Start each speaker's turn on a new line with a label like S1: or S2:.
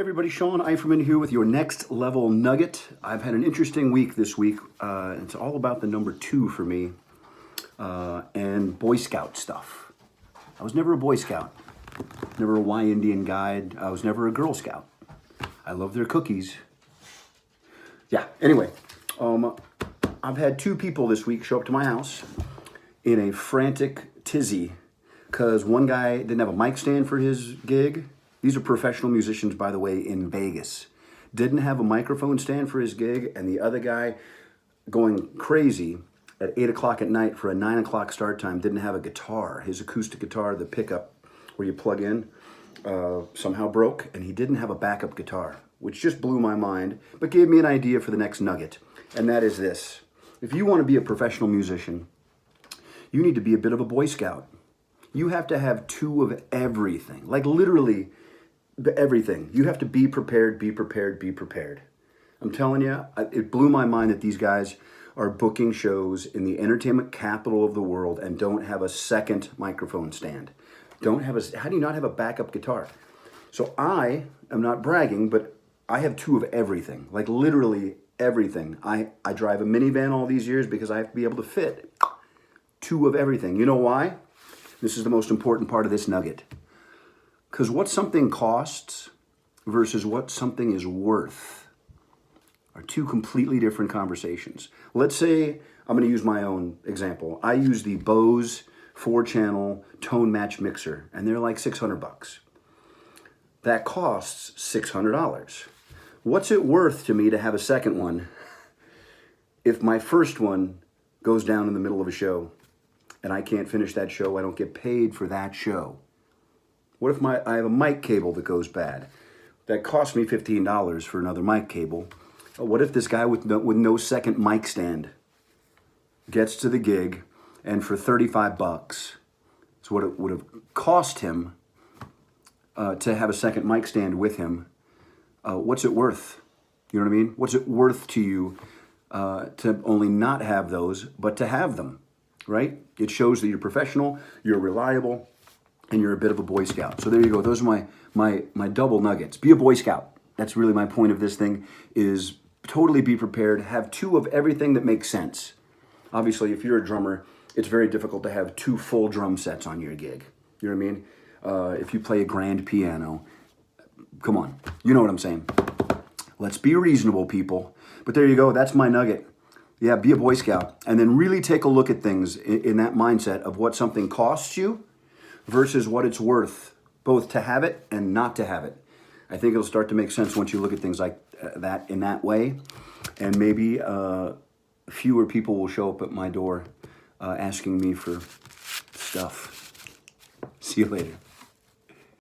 S1: Everybody, Sean Eiferman here with your next level nugget. I've had an interesting week this week. It's all about the number 2 for me and Boy Scout stuff. I was never a Boy Scout, never a Y Indian guide. I was never a Girl Scout. I love their cookies. Yeah, anyway, I've had 2 people this week show up to my house in a frantic tizzy because one guy didn't have a mic stand for his gig. These are professional musicians, by the way, in Vegas. Didn't have a microphone stand for his gig, and the other guy, going crazy at 8 o'clock at night for a 9 o'clock start time, didn't have a guitar. His acoustic guitar, the pickup where you plug in, somehow broke, and he didn't have a backup guitar, which just blew my mind, but gave me an idea for the next nugget, and that is this. If you want to be a professional musician, you need to be a bit of a Boy Scout. You have to have 2 of everything, like literally everything. You have to be prepared, be prepared, be prepared. I'm telling you, it blew my mind that these guys are booking shows in the entertainment capital of the world and don't have a second microphone stand. How do you not have a backup guitar? So I am not bragging, but I have 2 of everything, like literally everything. I drive a minivan all these years because I have to be able to fit 2 of everything. You know why? This is the most important part of this nugget. Because what something costs versus what something is worth are 2 completely different conversations. Let's say, I'm going to use my own example. I use the Bose 4-channel tone match mixer, and they're like $600. That costs $600. What's it worth to me to have a second one if my first one goes down in the middle of a show and I can't finish that show? I don't get paid for that show. What if I have a mic cable that goes bad? That cost me $15 for another mic cable. What if this guy with no second mic stand gets to the gig and for $35, it's what it would have cost him to have a second mic stand with him, what's it worth? You know what I mean? What's it worth to you to only not have those, but to have them, right? It shows that you're professional, you're reliable, and you're a bit of a Boy Scout. So there you go. Those are my double nuggets. Be a Boy Scout. That's really my point of this thing, is totally be prepared. Have 2 of everything that makes sense. Obviously, if you're a drummer, it's very difficult to have 2 full drum sets on your gig. You know what I mean? If you play a grand piano, come on. You know what I'm saying. Let's be reasonable, people. But there you go. That's my nugget. Yeah, be a Boy Scout. And then really take a look at things in that mindset of what something costs you versus what it's worth, both to have it and not to have it. I think it'll start to make sense once you look at things like that in that way. And maybe fewer people will show up at my door asking me for stuff. See you later.